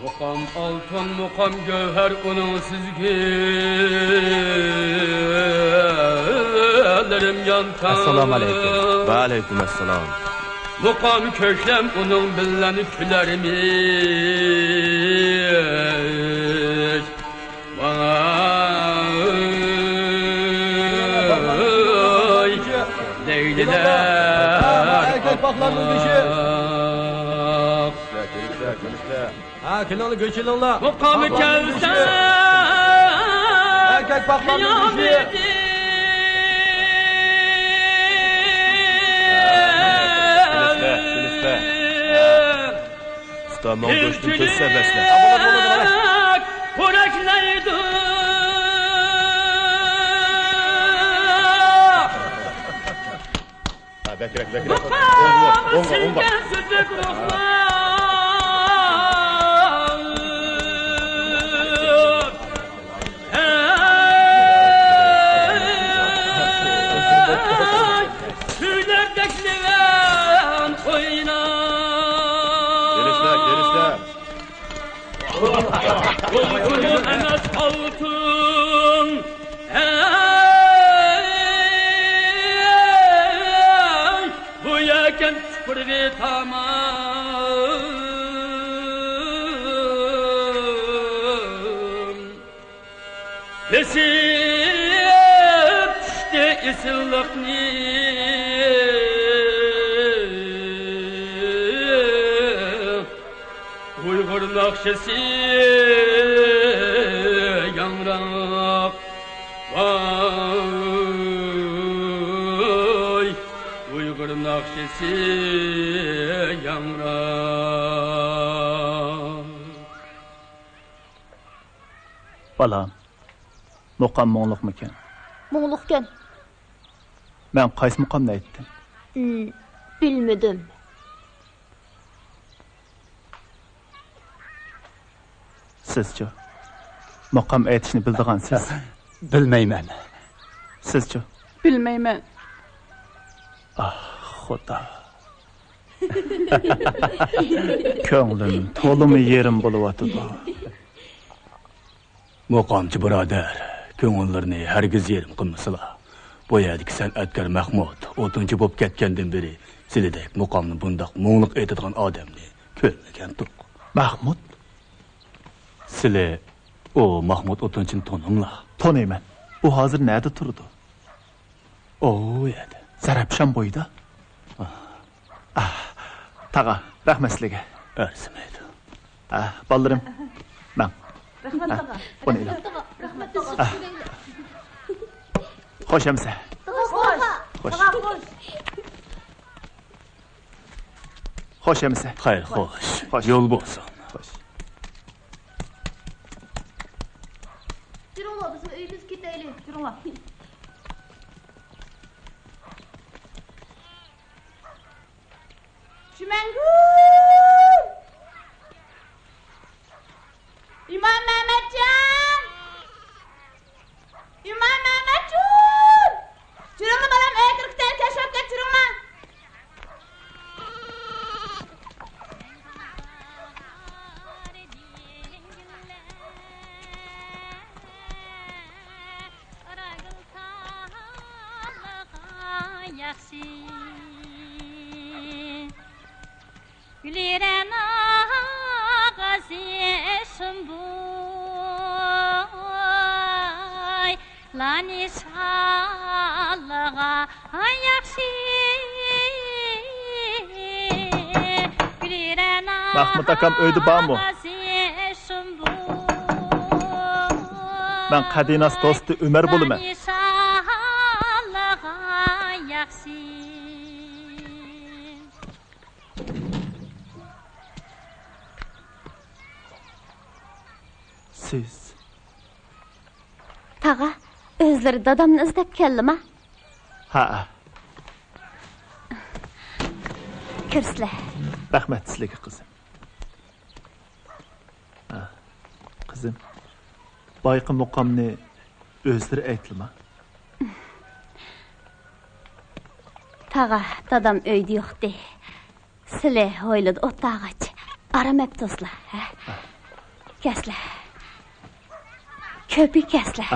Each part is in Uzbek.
Muqam altın, muqam gövher onun sizgelerim yantan. Assalamu aleykum. Ve aleyküm esselam. Muqam köşem onun billen külermiş. Vay Leyliler. Erkek baklarının dişi. Ha, kınalı göçülünla. Muqam kelsen. Erkek baklarının dişi. Tamam, dostum, köz sebesle. Hurekleydi. Bekle. On var. Tüylerdekliven oynar. Gelişler. Uykuyu enes altın. Bu yeken fırvi tamam. Nesip işte isillikni. Uygur nakşesi yanrak. Vay Uygur nakşesi yanrak. Balam, muqam moğluqmikan? Moğluqkan. Ben qaysi muqamni aytdim? Bilmedim. Sizchi? Muqam aytishni bildigansiz. Bilmeymen. Sizchi? Bilmeymen. Xudo. Ko'nglim to'limi yerim bo'lyotdi. Muqamchi birodar, ko'ngillarni hargiz yerim qilmasala. Bu yerdagi san'atkor Mahmud 'tinchi bo'lib ketgandan beri sizidek muqamni bundoq mo'ngluq aytadigan odamni ko'rmagan to'q. Mahmud? Sizlar o Mahmud 'tinchini taninglar. Tanıyman. U hozir nerede turdi? O yerda. Zarafshon bo'yida. Tag'a, rahmat sizlarga. Arzimaydi. Bolarim. Men. Rahmat tag'a. Buni ilam. Rahmat Xo'sh amsa. Xo'sh. Xo'sh amsa. Xayr, xo'sh. Xo'sh. Yo'l bo'lsin. Xo'sh. Yürünglar, bizim evimiz gidelim. Yürünglar. Şimengül! İmam Mehmetcan! İmam Mehmetcan! Yürünglar balam, elektrikten keşfep get, yürünglar. Güliren ağazım boy Lani şallağa ayakşı Güliren Mahmud akam öydi barmı? ağazım boy Ben Qadinas dostu Ömer bo'laman. Lani şallağa ayakşı Siz. Tag'a, o'zlari dadamni izlab keldimi? Ha. Kirsizlar. Rahmat sizlarga qizim. Qizim. Boyqi muqomni o'zlari aytdimi? Tag'a, dadam uyda yo'qdi. Sizlar o'yladi o'tag'ach. Aramabdingizlar, ha? kesler. Köpük kesler.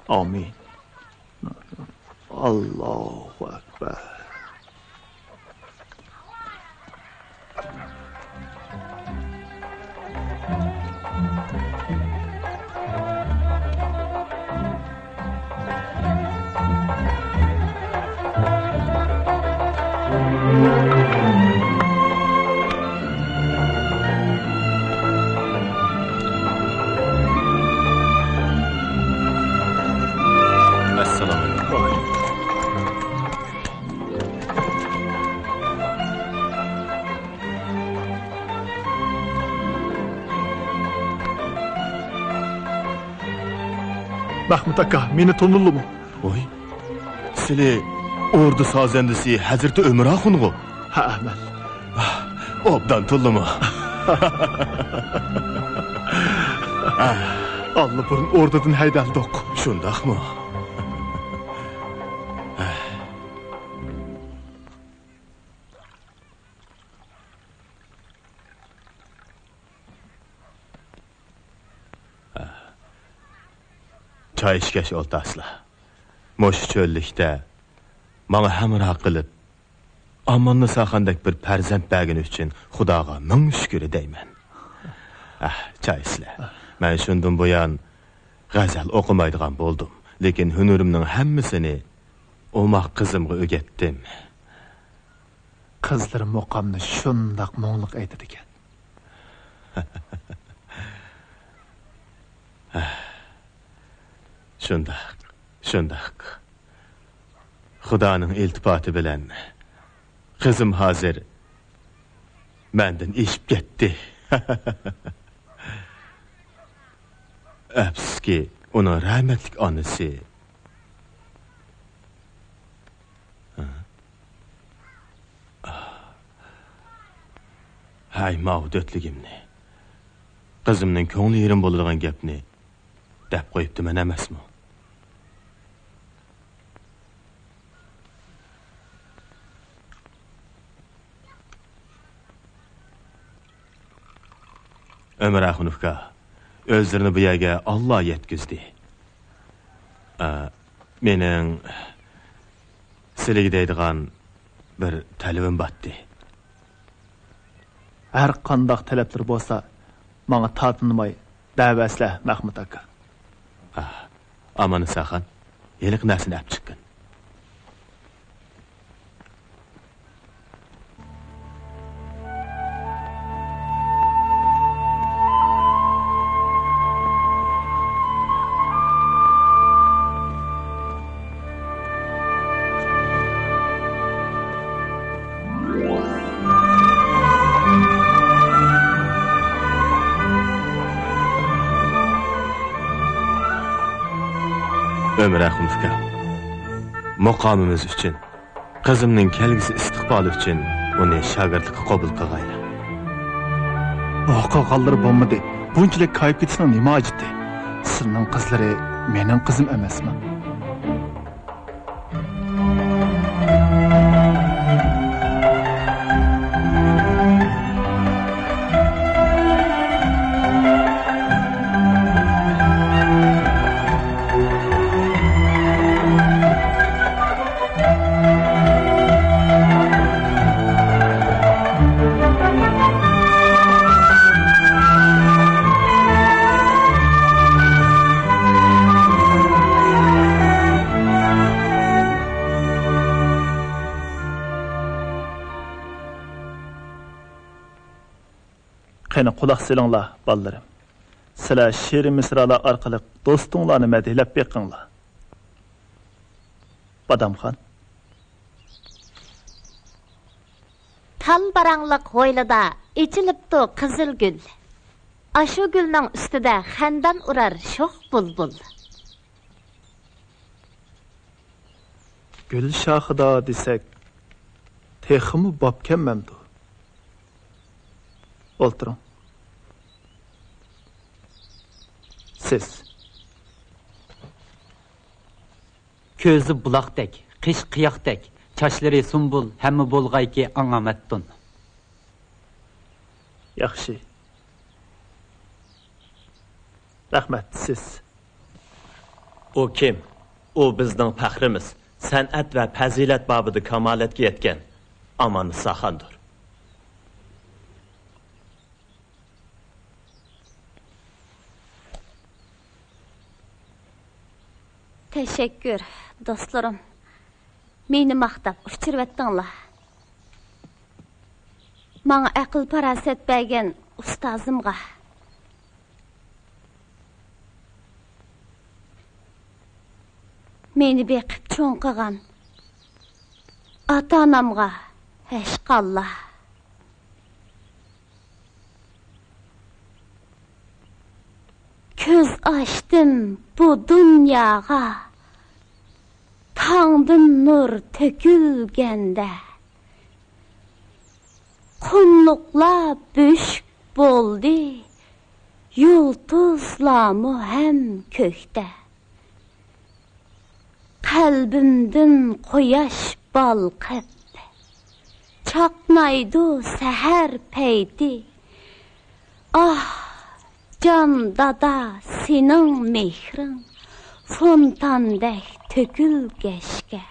Amin. Allahu Ekber. Assalomu alaykum. Mahmud aka, meni tanıdınmı? Oy. Sizlar ordu sazendisi Hazreti Ömer axunğu. Ha, Ahmet. Obdan tulluma. Allah burun ordadan haydaldık. Şundaqmı? Çay içkeş oltasla. Moş çöllükdə bana hamra qılıb amanlı saxandək bir pərzənd bəgin üçün Xudağa min şükür edəymən. Çay islə. Mən şundan bu yan qəzəl oxumaydıqan boldum. Lekin hünürümün həmmisini omaq qızımğı ögetdim. Kızlarım muqamni şundaq moğluq aytadi ekan. Şundaq. Xudanın iltifatı bilen kızım hazır menden işip gitti. Əfsus ki onun rahmetlik annesi hay mağdötlüğümni kızımның köңlü yerim boladigan gapni dep qo'yibdi men emasmi? Ömer Axunovka özlerini bu yerga Allah yetkizdi. Mening sizlarga deydigan bir talabim batdi. Her qandaq talablar bolsa, manga tatınmay davasla Mahmud aka. Amanı saxan, yeliq narsini ap chiqqin. Ömer Axunovka, muqamimiz uchun, qizimning kelgisi istiqboli uchun uni shogirdlikka qabul qilg'ayli. Voqealar bo'lmadi. Bunchalik kayib ketishning nima hojati? Sizning qizlari mening qizim emasmi? Qani quloq solinglar, bolalarım. Sizlar she'r misralar orqali do'stinglarni madihlab beqinglar. Badamxon. Tal barangliq hoylida ichilibdi qizil gul. Ashu gulning ustida xandan urar sho'x bulbul. Gül shoxida desak, texmi bobkanmamdu. O'ltiring. Siz ko'zi buloqdek, qish qiyoqdek, chochlari sumbul, hamma bo'lg'ayki angamatdun. Yaxshi. Rahmat, siz. O kim? O bizning faxrimiz. San'at va fazilat babida kamolatga yetgan Amanisa xondir. Teşekkür dostlarım. Meni maqtab uchirvatdinglar. Manga aql parasat bergan ustozimga. Meni beqib cho'ng qilgan ota-onamga hashqallah. Ko'z açdım bu dunyoga. Tangdan nur tökülgende. Qumluqlar büşk bo'ldi. Yulduzlarmı hem kökte. Qalbimdan quyosh balqib. Chaqnaydı sahar peydi. Ah can dada senin mehrin fontandek tökülgeçke.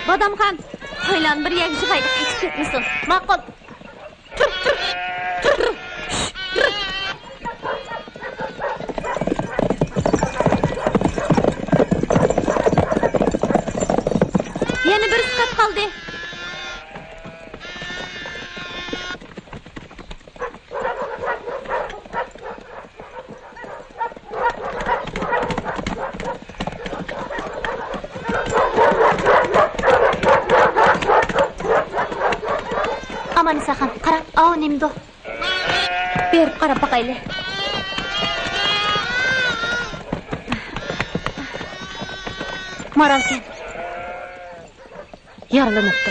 Badamxon, qo'ylan bir yakshi qayda ketib ketmasin. Ma'qul. Tur. Yana bir siqat qoldi. Amanisa xon, qarab, nimdo. Berib qarab baqayli. Maralken. Yaralanıptı.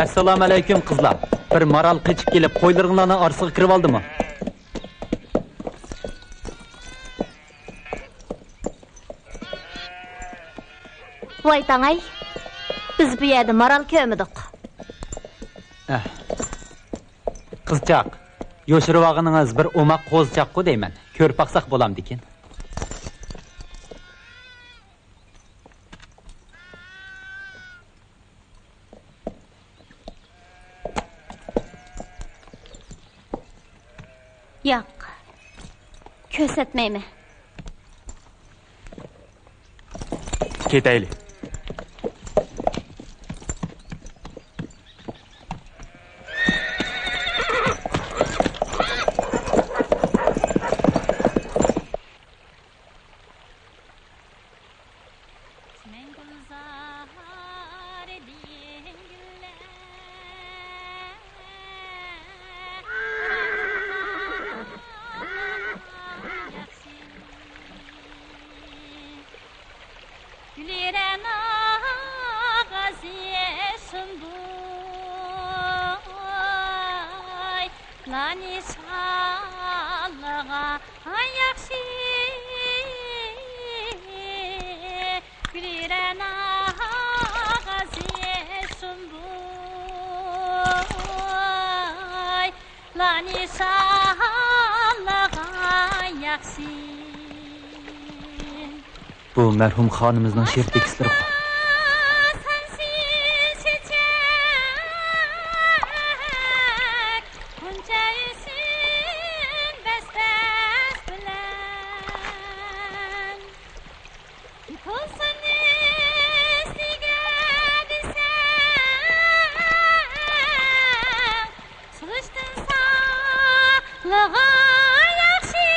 Assalomu alaykum qizlar. Bir maral qichib kelib qo'ylaringlarning orasiga kirib oldimi? Voy tangay. Biz bu yerda maral ko'midik. Qizchaq, yoshirvog'iningiz bir o'maq qo'zichoq-ku deyman. Ko'rib baqsaq bo'lamdikin. Yo'q. Ko'rsatmaymi? Ketaylik. Bu merhum xonimizning she'r tekstlari. Allığa yaxşı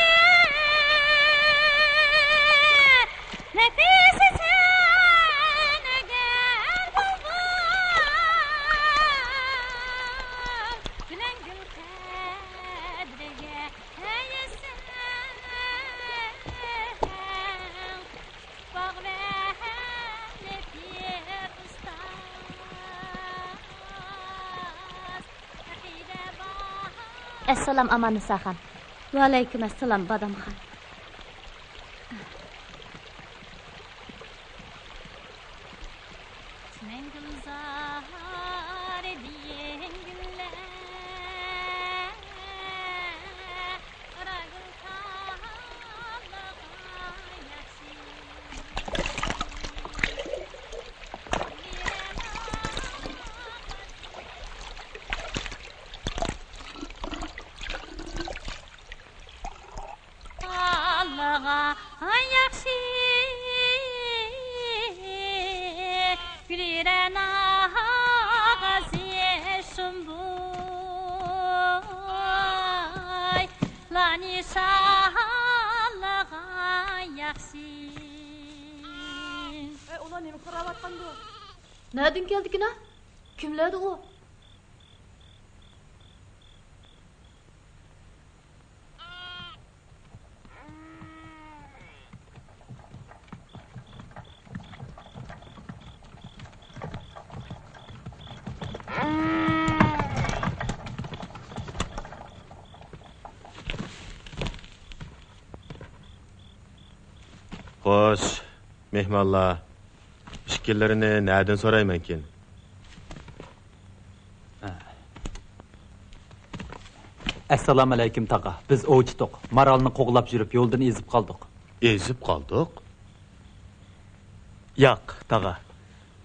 Nefesi sen eğer bulvar Gülen gül kadrige heyesin Bağ ve nefir ustaz Akide bahar Assalom Amanisa xon. Va alaykum assalom Badamxon. Sen gülzar ediyen güller Ara gül kallağa yakşı Kallağa yakşı Güliren ağazı şumbuy Lani şahallağa yakşı Ulan nemi qaravatqandı? Nereden geldik yine? Kimlerdi o? Xo'sh, mehmonlar. Ishkillarini nereden so'raymankin? Assalomu alaykum taqa. Biz ovchidiq. Maralni qo'g'lab yurib yo'ldan ezib qoldik. Ezib qoldik? Yo'q, tag'a.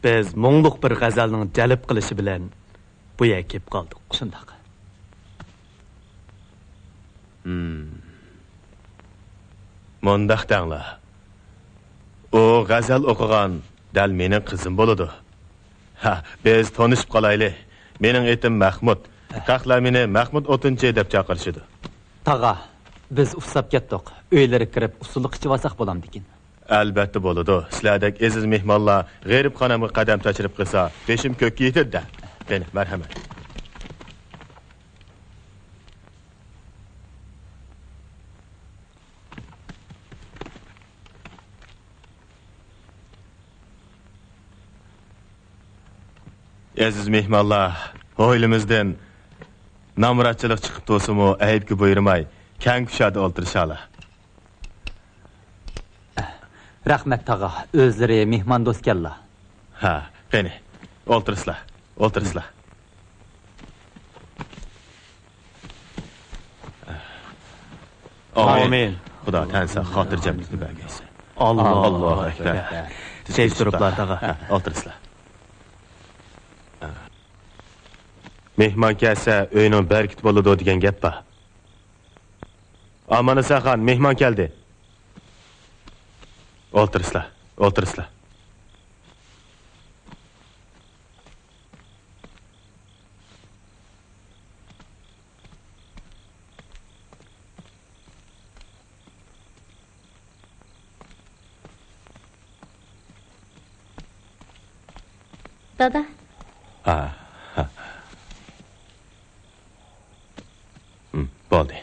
Biz mo'ngluq bir g'azalning jalb qilishi bilan bu yerga kelib qoldik. Shundoq. Mondaq danglar. O g'azal o'qigan dal mening qizim bo'ladi. Ha, biz tanishib qolayli. Mening etim Mahmud. Qaqlar meni Mahmud o'tinchi deb chaqirishdi. Taqa, biz ufsab ketdik. Uylari kirib usullik ichib olsak bo'lamdikin. Albatta bo'ladi. Sizlardek aziz mehmonlar g'aribxonamga qadam tashirib qilsa, beshim ko'kka yetadi-da. Qani, marhamat. Aziz mehmonlar, oilimizdan namratchilik chiqib to'simi aybga buyurmay, kang kushada o'ltirishali. Rahmat taqa, o'zlari mehmon do'stkanlar. Ha, qani, o'ltirsizlar, o'ltirsizlar. Amin. Xudo tansa xotirjamlikni bergaysin. Allohu akbar. Tez turiblar taqa. O'ltirsizlar. Mehmon kelsa, uyning barkat bo'ladi degan gap bor. Amanisa xon, mehmon keldi. O'ltirsizlar, o'ltirsizlar. Dada. Ha. Bo'ldi.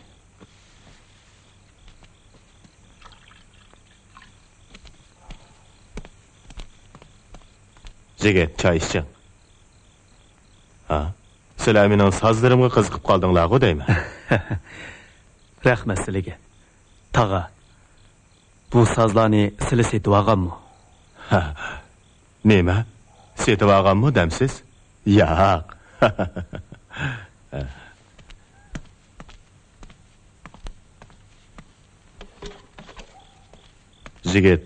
Jigit, choy iching. Ha? Sizlar mening sozlarimga qiziqib qoldinglar-ku deyman. Rahmat sizlarga. Taqa. Bu sozlarni sizlar setib olganmi? Ha. Nima? Setib olganmi demsiz? Yo'q. Jigit,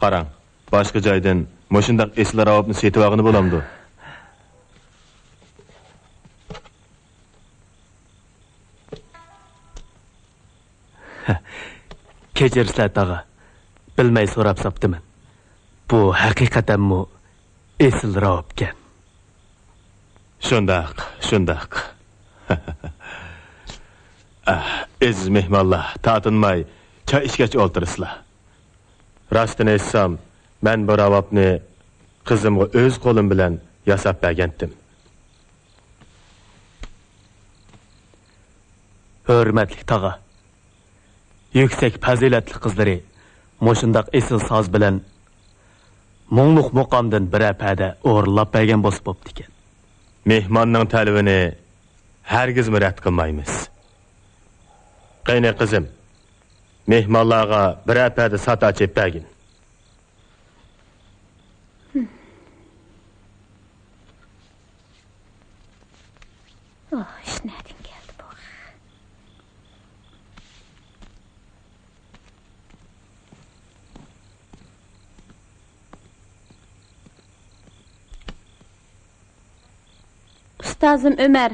qarang, boshqa joydan moshundaq eslar avobni setib olgani bo'lamdi. Kechirsizlar taqa. Bilmay so'rab sapdiman. Bu haqiqatanmi esil ravobkan? Shundaq. Aziz mehmonlar, tatinmay choy ichgach o'ltirsizlar. Rostini aytsam, men bu ravobni qizimga o'z qo'lim bilan yasab bergandim. Hürmetli tağa. Yüksek faziletli kızları moşundaq esil saz bilen Moğluq muqamdan bir əpədə o'rlab bergan bosib bo'pti ekan. Mehmonning talabini hargiz rad qilmaymiz. Qayna qizim, mehmonlarga bir apada sat ochib bergin. Ish nereden geldi bu? Ustazım Ömer,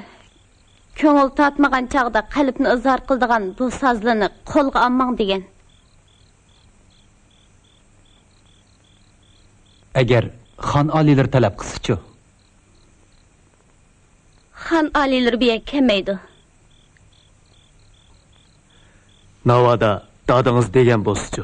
köngül tatmagan çağda qalbni izhar qildigan bu sazlını qo'lga olmang degan. Agar xon olilar talab qilsa-chi? Xon olilar biya kelmaydi. Navada dadınız degan bo'lsa-chi?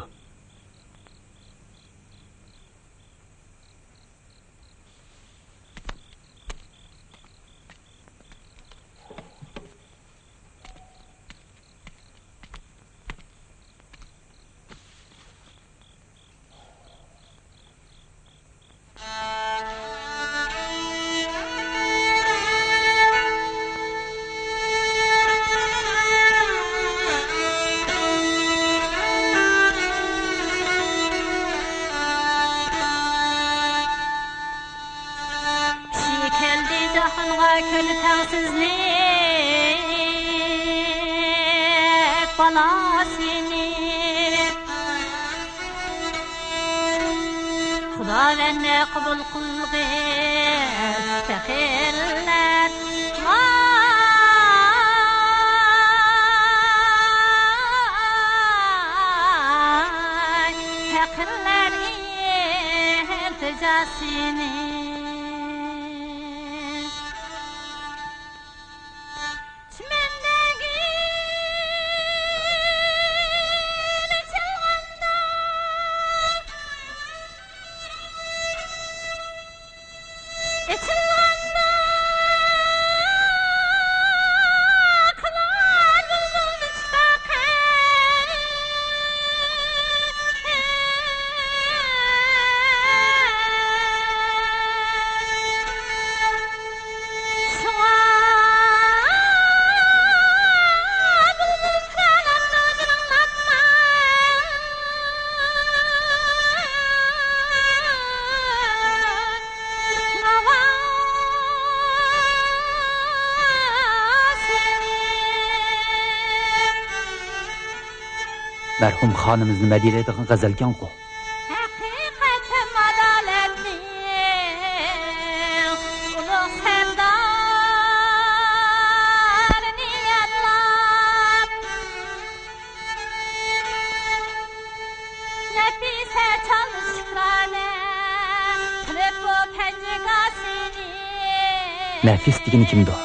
Xudavende qabul qilg'in faxirlar faxirlar iltijosini Merhum xonimiz nima deydigan g'azalkan-ku. Haqiqatim adolatli ulug' sardor niyatlab nafisa çalışlarni qilib bu panjigasini Nafis degan kimdi?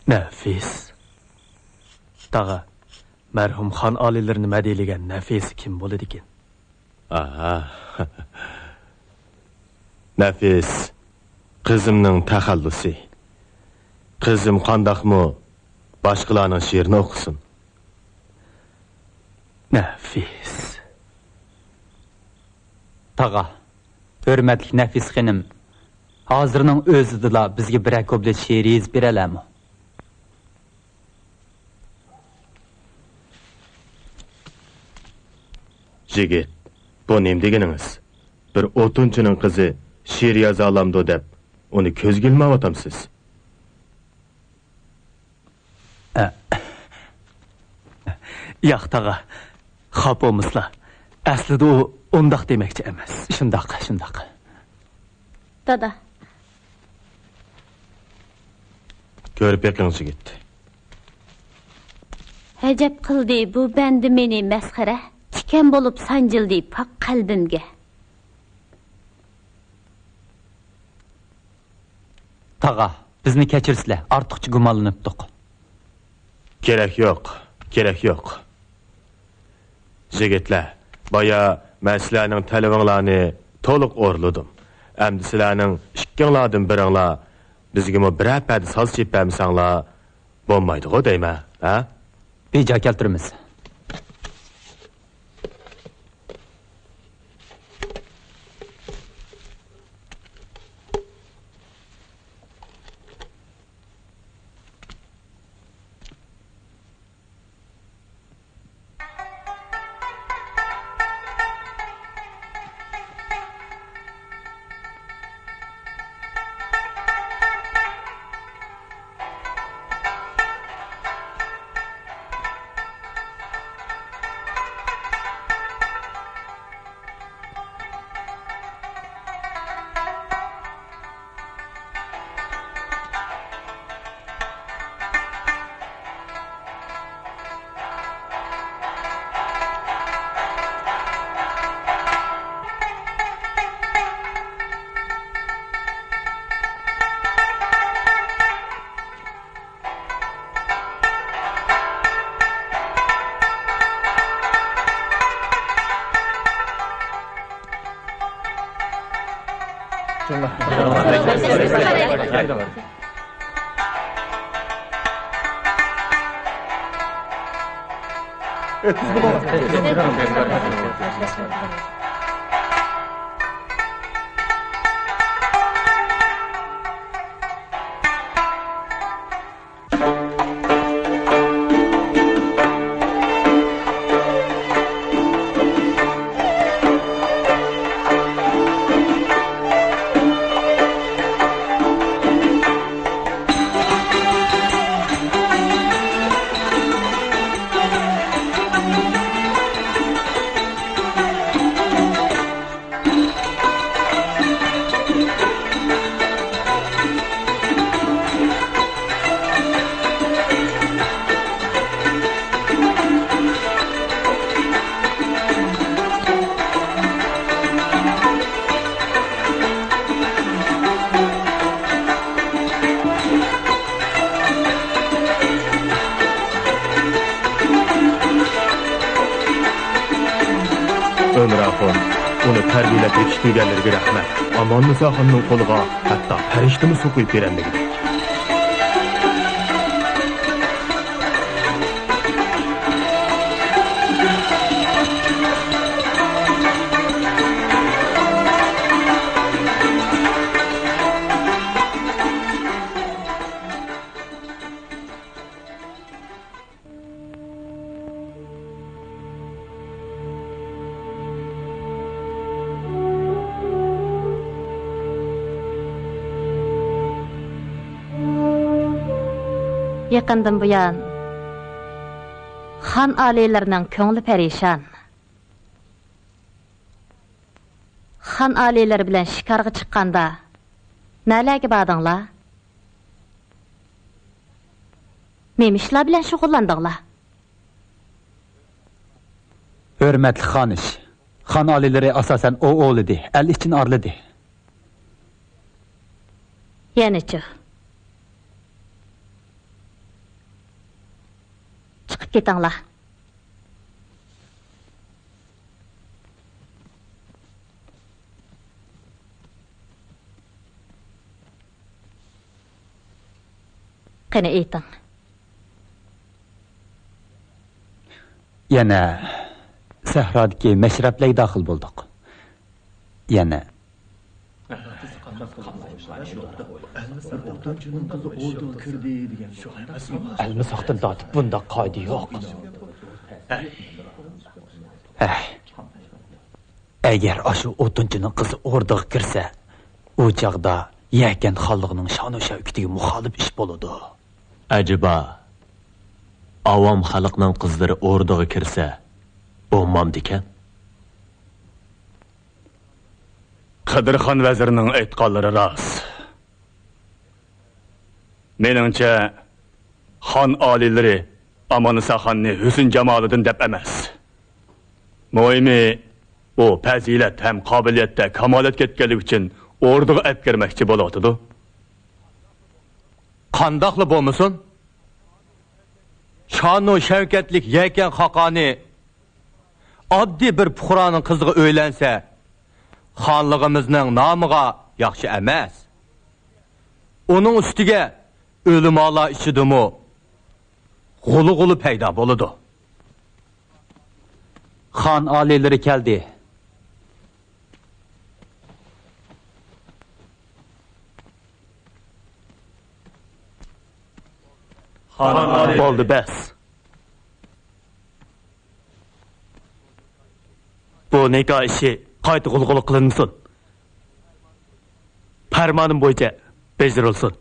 Nafis. Tağa, merhum xon olilar nima deydigan Nafis kim bo'ladi ekan? Aha. Nafis qizimning taxallusi. Qizim qandaqmi boshqalarning she'rini o'qisin. Nafis. Tağa, hurmatli Nafis xonim, hozirning o'zida bizga bir ko'plet she'r yozib beralami? Jigit, bu nima deganingiz? Bir o'tunchining qizi she'r yoza olamdi deb uni ko'zga ilmayapsiz. Yo'q, tag'a. Xop bo'lmaslar. Aslida u undoq demoqchi emas. Shundoq. Dada. Ko'rib beqingchi ketdi. Həcəb qıldı bu bəndi meni məsxərə, tikan bo'lib sanjildi pak qalbimga. Tag'a, bizni kechirsizlar, ortiqcha gumonlanibdik. Kerak yo'q. Yigitlar, boya men sizlarning talabinglarni to'liq o'rladim. Endi sizlarning ikkinglardan biringlar bizga biror pad soz chepamsanglar bo'lmaydi-ku deyman, ha? Beja keltiramiz. Uni tarbiyalab yetishtirganlarga rahmat. Amon Musoxonning qo'liga hatto farishtani suv quyib berganligi. Yaqindan buyon xon oliylarining ko'ngli perişan. Xon oliylari bilan shikarga chiqqanda nalarga bordinglar? Memishlar bilan shug'ullandinglar. Hurmatli xonish, xon oliylari asosan o'g'lidi, el için arlidi. Yanichi chiqib ketinglar. Qani ayting. Yana sahrodagi mashrablarga daxil bo'ldik. Yana Almisoqdan tortib bunda qoida yo'q. Agar ashu o'tinchining qizi o'rdiga kirsa, u chaqda yakan xalqning sha'nu shavkatiga muxolif ish bo'ladi. Acaba avam xalqning qizlari o'rdiga kirsa, bo'lmam dekan? Qadirxon vazirining aytganlari rost. Meningcha xon oliylari Amanısaxonni husn jamolidan deb emas. Muhimi o fazilat ham qobiliyatda kamolat ketganligi uchun o'rdiga olib kirmoqchi bo'ladi. Qandoqli bo'lmasin? Sha'nu shavkatlik yakan xaqoni oddiy bir fuqaroning qiziga o'ylansa, xonligimizning nomiga yaxshi emas. Uning ustiga o'limolar ichidimi g'ulu paydo bo'ladi. Xon oliylari keldi. Bo'ldi bas. Bu nikoh ishi qayta g'ulg'uli qilinsin. Farmonim bo'yicha bajarilsin.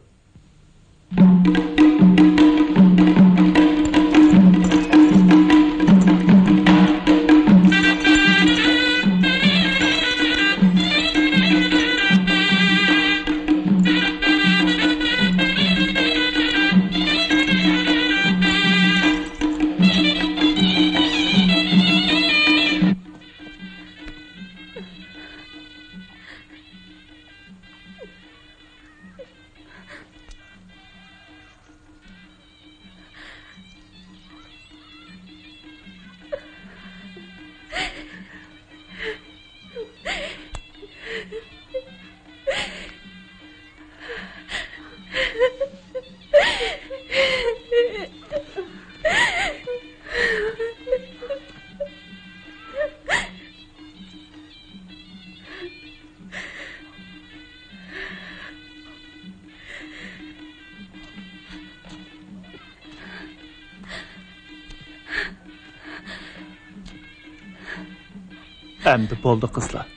Endi bo'ldi qizlar.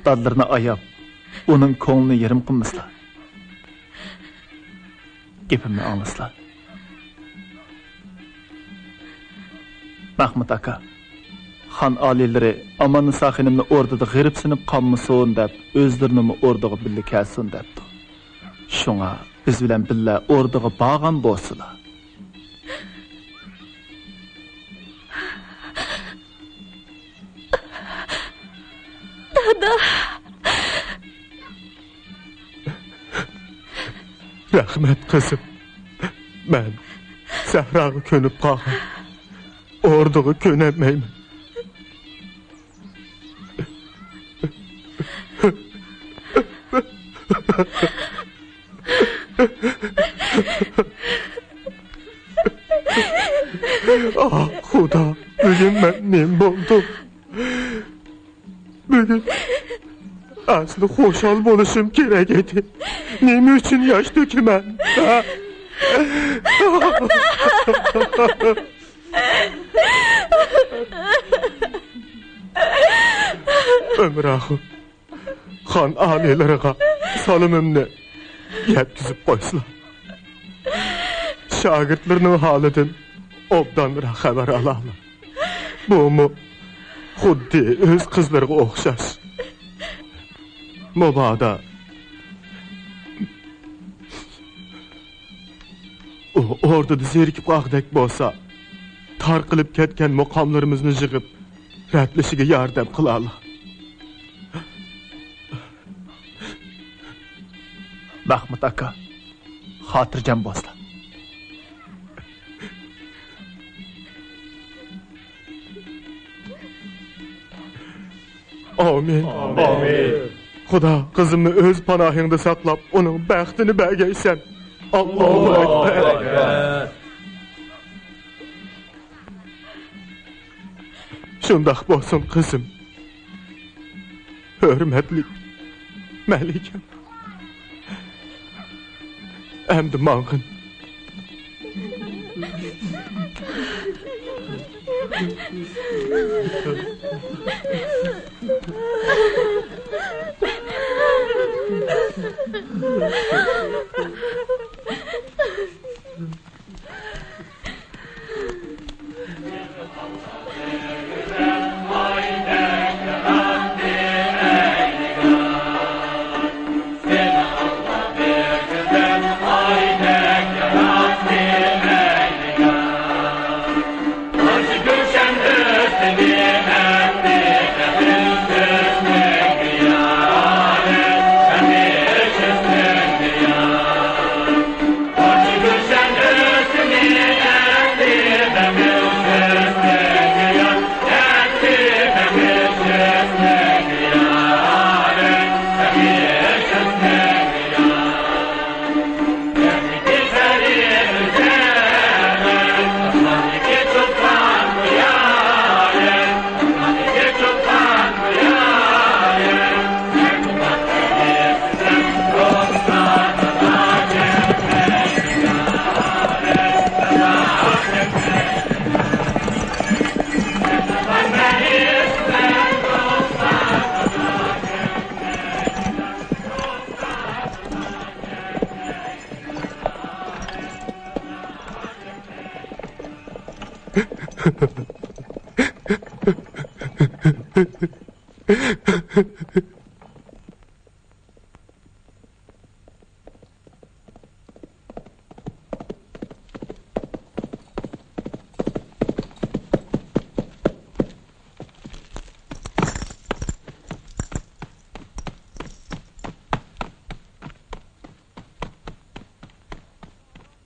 Dadlarni ayab, uning ko'nglini yerim qilmaslar. Gapimni anglaslar. Mahmud aka, xon oliylari Amanısaxonimni o'rdida g'irib sinib qolmasin deb, o'zlarini o'rdiga birga kelsin debdi. Shunga biz bilan birga o'rdiga borgan bo'lsalar. Rahmet kızım. Ben sahraga könüp qolgan. O'rdiga könelmeyim. Ah Xudo, bugün ben nem boldum. Bugün aslında xoşal bo'lishim kerak edi. Nima uchun yosh to'kiman? Ömrahim, xon oliylariga salimimni yetkizib qo'ysalar. Shogirdlarning holidan obdanroq xabar olaman. Bu xuddi o'z qizlariga o'xshash. Mubada o o'rdida zerikib qolgandek bo'lsa, tarqilib ketgan muqomlarimizni yig'ib ratlashiga yordam qilaylik. Mahmud aka, xotirjam bo'lsa. Amin. Amin. Xudo qizimni o'z panohingda saqlab, uning baxtini bergaysan. Allohu akbar. Shundoq bo'lsin qizim. Hurmatli malikam. Endi mang'in.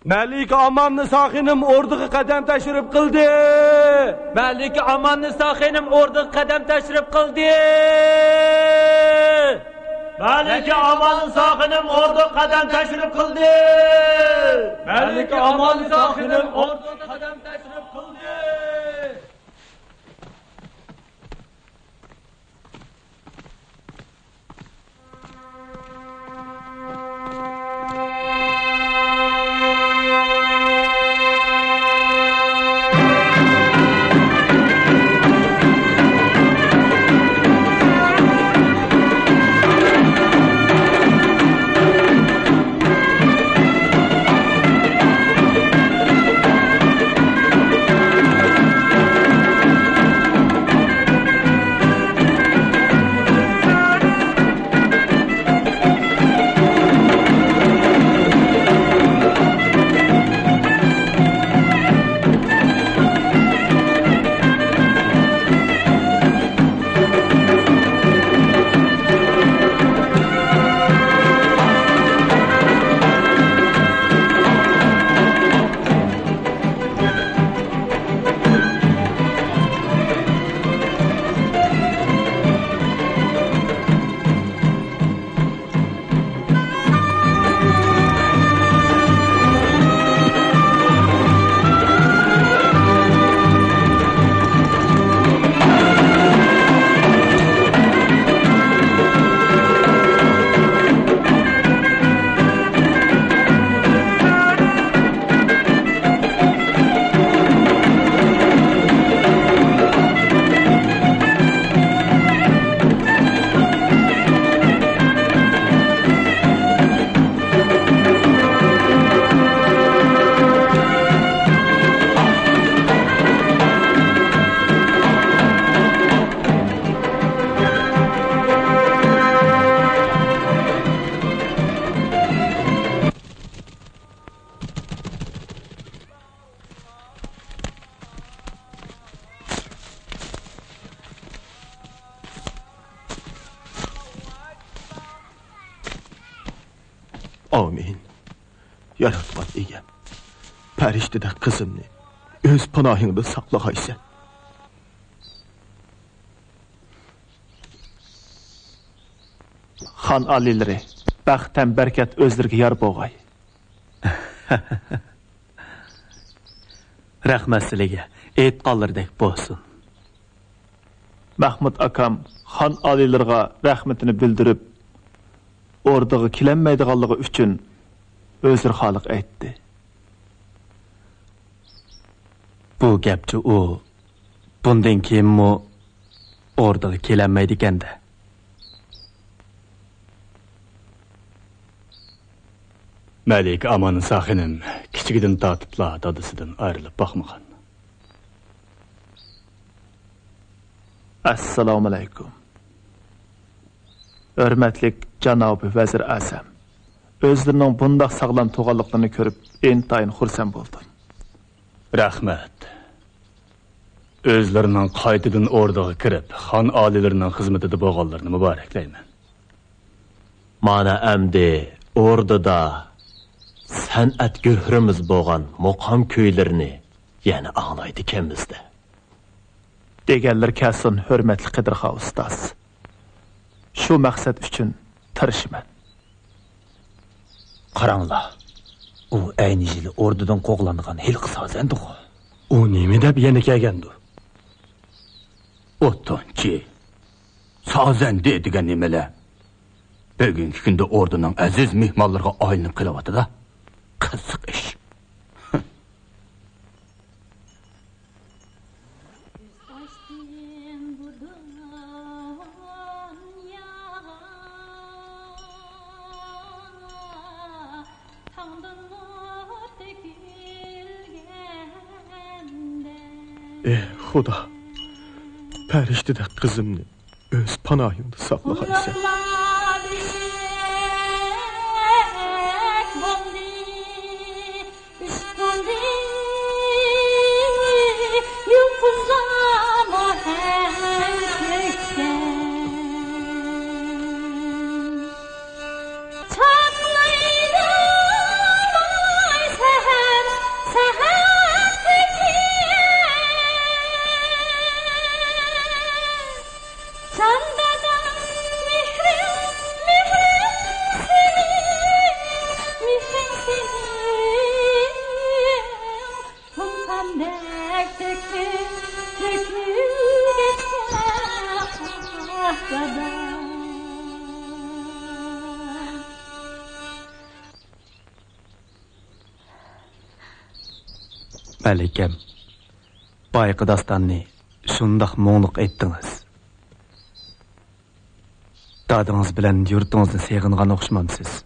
Malika Amanni Saxinim o'rdiga qadam tashrif qildi. Malika Amanni Saxinim o'rdiga qadam tashrif qildi. Malika Amanni Saxinim o'rdiga qadam tashrif qildi. Malika Amanni Saxinim o'rdiga qadam tashrif qildi. Amin. Yaratgan egem. Periştede kızımni öz panahingda saqlagaysan. Xan alilari, baxtdan barkat o'zlariga yor bo'lg'ay. Rahmat sizlarga, aytqanlardek bo'lsin. Mahmud akam xan alilariga rahmatini bildirib, o'rdaga kelanmaydiganligi uchun o'zir xoliq aytdi. Bu gapchi u bundan keyinmi o'rdaga kelanmaydi ekanda. Мәлик Amanın saxinim kichigidin tatibla dadisidan ayrilib baxmagan. Assalomu alaykum. Hörmətlik canob vazir Asam. Özlərinin bundaq sağlam toğanlıqlarını görüb intayın xursand boldim. Rahmat. Özlərinin qaytadan ordağa kirib, xan alilərinin xizmətində bolğanlarını mübarəkləyman. Mana əmdi ordada sənət göhrümüz bolğan muqam köylərini yəni anlaydı kəmizdə. Deganlar kelsin, hörmətli Qidirxa ustaz. Şu məqsəd üçün tirişman. Qaranglar. U ayni yili ordudan qo'g'langan hilqi sozandi. U nima deb yana kelgandi? O'ttonchi. Sozandi degan nimalar? Bugungi kunda orduning aziz mehmonlarga aylanib qelyapti-da. Qiziq ish. Xudo, pərishtidək qızımni öz panayında saqla Xalisə. Məlikəm, bayqı dastanını şundaq moğluq etdiniz. Dadınız bilən yurtunuzda seğinğan oxşmamsız.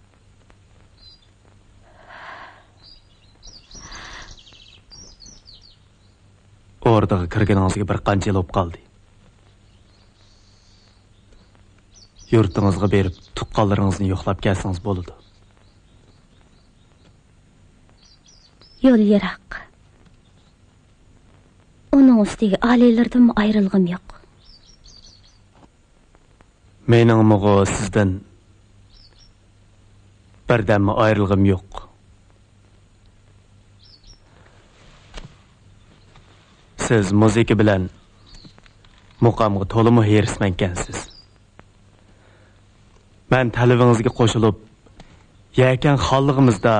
Ordağa kirgeningizga bir qancha yil o'p qaldi. Yurtingizga berib, tuqqanlaringizni yo'qlab kelsangiz bo'ladi. Yo'l yiroq. Onun ustiga alilardan ayrılgım yo'q. Mening mo'g'o sizdan birdan ayrılgım yo'q. Siz muzika bilan muqamga to'liq herismankansiz. Men talabingizga qo'shilib, yakan xonlig'imizda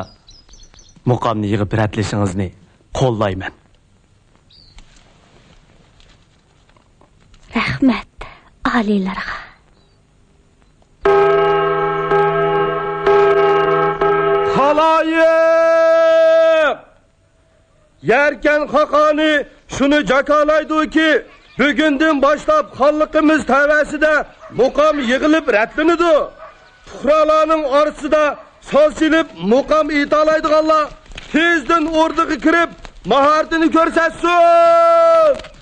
muqamni yig'ib ratlashingizni qo'llayman. Rahmat alilarga. Xaloyiq! Yerken xaqani şunu jakalaydı ki, bugünden başlap xalqimiz təvəsidə muqam yığılıb rətlinidu. Puhralarının arasında salsilib muqam italaydıqanlar tezdən orduğa kirib maharətini görsətsin.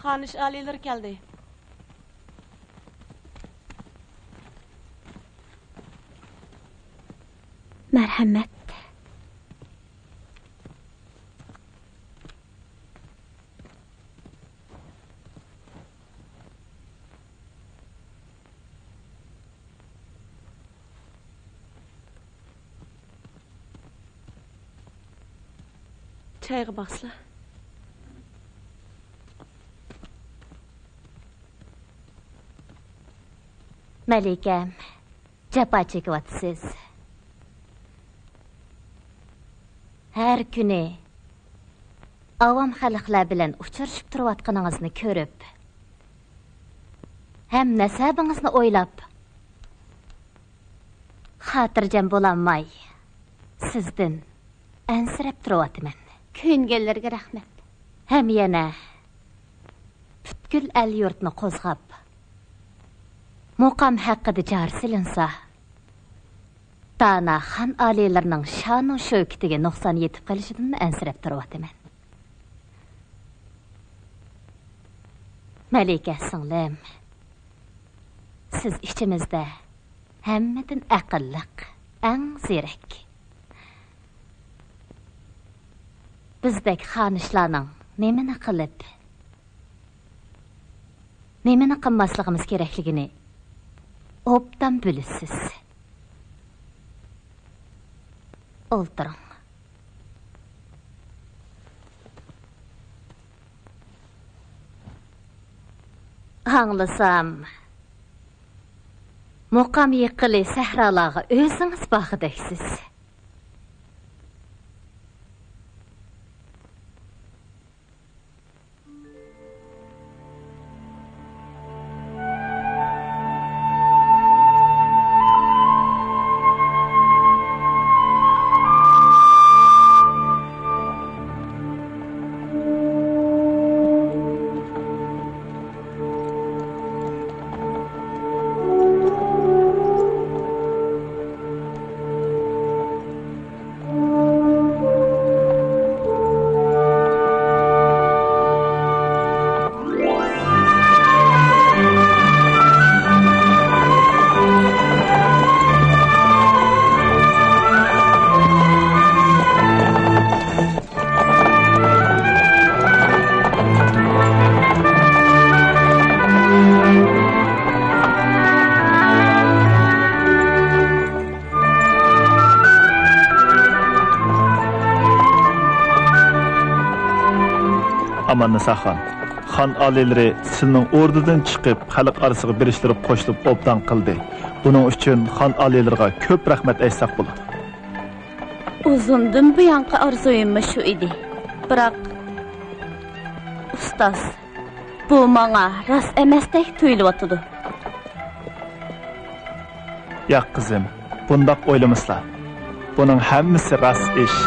Xanish aliler keldi. Merhamet. Çayga baxsla. Malikam, japa chekyapsiz. Her kuni avam xalqlar bilan uchrashib turayotganingizni ko'rib, ham nasabingizni o'ylab, xotirjam bo'lolmay, sizdan ansirab turayotman. Ko'ngillarga rahmat. Ham yana butkul el yurtni qo'zg'ab, muqam haqida jar silinsa, Dana xan aliylarining sha'nu shavkatiga nuqson yetib qolishidan ansirab turayotman. Malika singlim, siz ichimizda hammadan aqlliq, eng ziyrak. Bizdek xonishlarning nimani qilib, nimani qilmasligimiz kerakligini obdan bilasiz. O'ltiring. Anglasam, muqam yiqili sahralarga o'zingiz baxtidaksiz. Amanisa xon, xon aliylari sizning o'rnidan chiqib, xalq orasiga birishtirib qo'shilib obdan qildi. Buning uchun xon aliylariga ko'p rahmat aytsak bo'ladi. Uzundan buyanqi orzuyim shu edi. Biroq ustoz, bu menga rost emasdek tuyulyotdi. Yo'q qizim, bundoq o'ylamaslar. Buning hammasi rost ish.